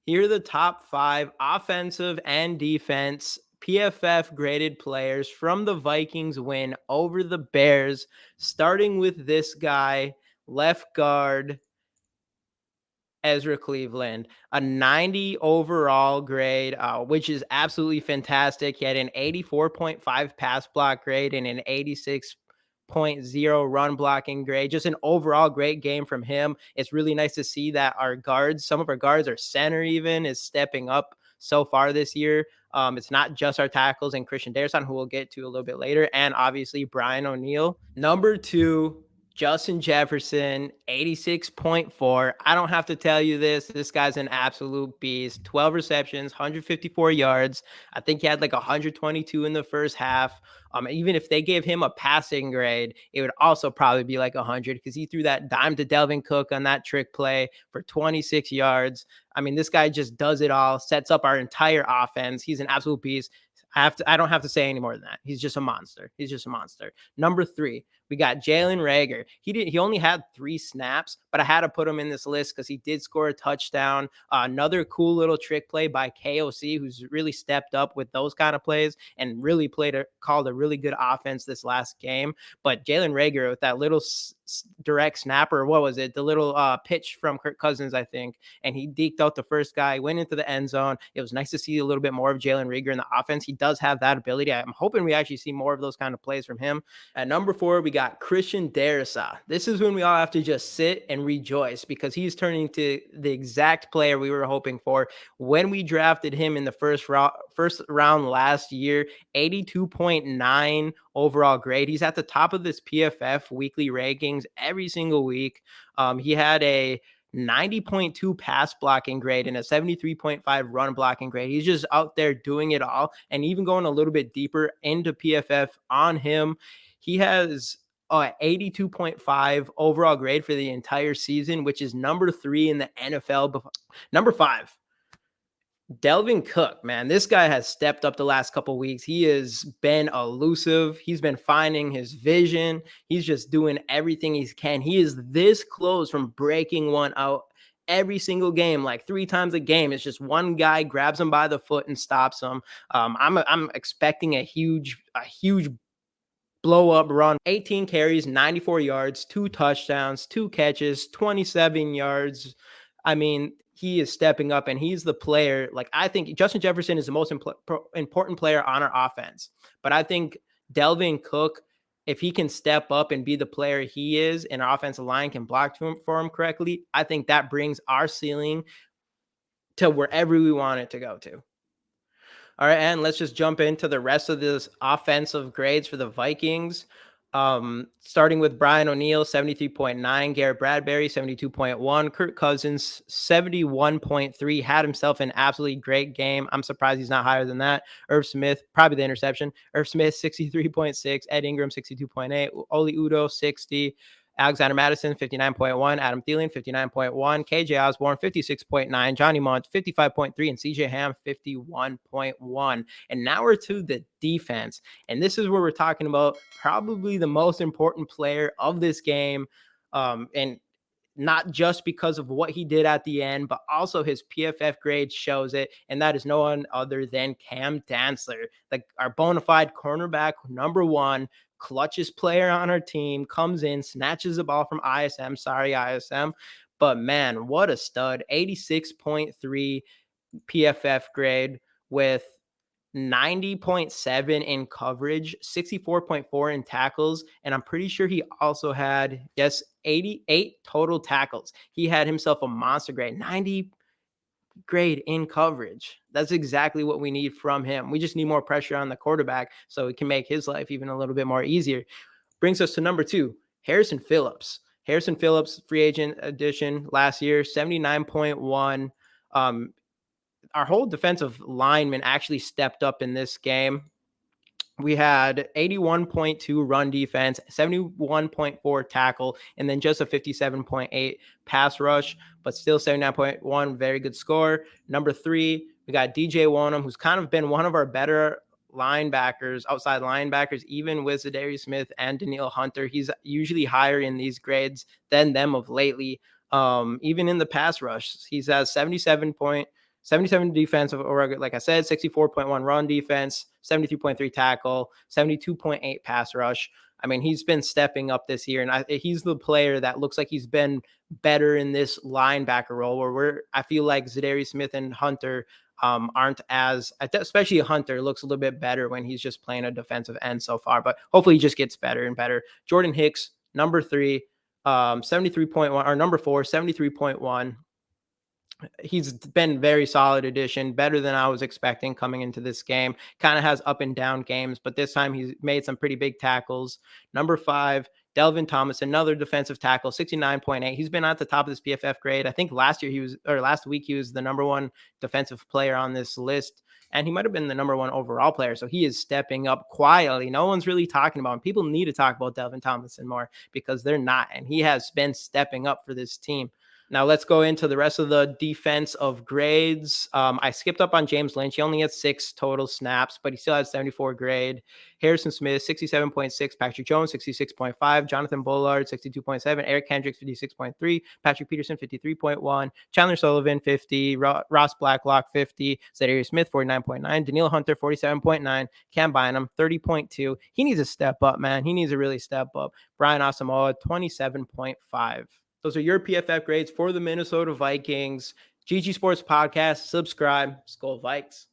Here are the top 5 offensive and defense PFF graded players from the Vikings win over the Bears, starting with this guy, left guard Ezra Cleveland, a 90 overall grade, which is absolutely fantastic. He had an 84.5 pass block grade and an 86.0 run blocking grade. Just an overall great game from him. It's really nice to see that our guards, some of our guards, our center even, is stepping up so far this year. It's not just our tackles and Christian Darrison, who we'll get to a little bit later, and obviously Brian O'Neill. Number 2, Justin Jefferson, 86.4. I don't have to tell you this. This guy's an absolute beast. 12 receptions, 154 yards. I think he had like 122 in the first half. Even if they gave him a passing grade, it would also probably be like 100 because he threw that dime to Delvin Cook on that trick play for 26 yards. I mean, this guy just does it all, sets up our entire offense. He's an absolute beast. I don't have to say any more than that. He's just a monster. He's just a monster. Number 3, we got Jalen Reagor. He only had 3 snaps, but I had to put him in this list because he did score a touchdown. Another cool little trick play by KOC, who's really stepped up with those kind of plays and really called a really good offense this last game. But Jalen Reagor with that little direct snapper, what was it? The little pitch from Kirk Cousins, I think, and he deked out the first guy, went into the end zone. It was nice to see a little bit more of Jalen Reagor in the offense. He does have that ability. I'm hoping we actually see more of those kind of plays from him. At number 4, we got Christian Darrison. This is when we all have to just sit and rejoice because he's turning to the exact player we were hoping for when we drafted him in the first round last year. 82.9 overall grade. He's at the top of this PFF weekly rankings every single week. He had a 90.2 pass blocking grade and a 73.5 run blocking grade. He's just out there doing it all. And even going a little bit deeper into PFF on him, he has 82.5 overall grade for the entire season, which is number 3 in the NFL. Number 5, Delvin Cook, man, this guy has stepped up the last couple weeks. He has been elusive. He's been finding his vision. He's just doing everything he can. He is this close from breaking one out every single game, like 3 times a game. It's just one guy grabs him by the foot and stops him. I'm expecting a huge blow up run. 18 carries, 94 yards, 2 touchdowns, 2 catches, 27 yards. I mean, he is stepping up and he's the player. Like, I think Justin Jefferson is the most important player on our offense. But I think Delvin Cook, if he can step up and be the player he is and our offensive line can block for him correctly, I think that brings our ceiling to wherever we want it to go to. All right, and let's just jump into the rest of this offensive grades for the Vikings. Starting with Brian O'Neill, 73.9, Garrett Bradbury, 72.1, Kirk Cousins, 71.3, had himself an absolutely great game. I'm surprised he's not higher than that. Irv Smith, probably the interception. Irv Smith, 63.6, Ed Ingram, 62.8, Oli Udoh, 60, Alexander Madison, 59.1, Adam Thielen, 59.1, KJ Osborne, 56.9, Johnny Munt, 55.3, and CJ Ham, 51.1. And now we're to the defense. And this is where we're talking about probably the most important player of this game. And not just because of what he did at the end, but also his PFF grade shows it. And that is no one other than camdantzler, like our bona fide cornerback, number 1, clutchest player on our team, comes in, snatches the ball from ISM. Sorry, ISM. But man, what a stud. 86.3 PFF grade with 90.7 in coverage, 64.4 in tackles, and I'm pretty sure he also had, 88 total tackles. He had himself a monster grade, 90 grade in coverage. That's exactly what we need from him. We just need more pressure on the quarterback so it can make his life even a little bit more easier. Brings us to number 2, Harrison Phillips. Harrison Phillips, free agent addition last year, 79.1. Our whole defensive lineman actually stepped up in this game. We had 81.2 run defense, 71.4 tackle, and then just a 57.8 pass rush, but still 79.1, very good score. Number 3, we got DJ Wonnum, who's kind of been one of our better linebackers, outside linebackers, even with Zadarius Smith and Danielle Hunter. He's usually higher in these grades than them of lately. Even in the pass rush, he's at 77 77 defensive, or like I said, 64.1 run defense, 73.3 tackle, 72.8 pass rush. I mean, he's been stepping up this year, and he's the player that looks like he's been better in this linebacker role where I feel like Zadarius Smith and Hunter aren't as, especially Hunter looks a little bit better when he's just playing a defensive end so far, but hopefully he just gets better and better. Jordan Hicks, number 3, 73.1, or number 4, 73.1. He's been very solid addition, better than I was expecting coming into this game. Kind of has up and down games, but this time he's made some pretty big tackles. Number 5, Delvin Thomas, another defensive tackle, 69.8. He's been at the top of this PFF grade. I think last week he was the number 1 defensive player on this list, and he might have been the number 1 overall player. So he is stepping up quietly. No one's really talking about him. People need to talk about Delvin Thomas more because they're not, and he has been stepping up for this team. Now let's go into the rest of the defense of grades. I skipped up on James Lynch. He only had 6 total snaps, but he still had 74 grade. Harrison Smith, 67.6. Patrick Jones, 66.5. Jonathan Bullard, 62.7. Eric Kendricks, 56.3. Patrick Peterson, 53.1. Chandler Sullivan, 50. Ross Blacklock, 50. Zadarius Smith, 49.9. Danielle Hunter, 47.9. Cam Bynum, 30.2. He needs to step up, man. He needs to really step up. Brian Asamoah, 27.5. Those are your PFF grades for the Minnesota Vikings. GG Sports Podcast. Subscribe. Skol Vikes.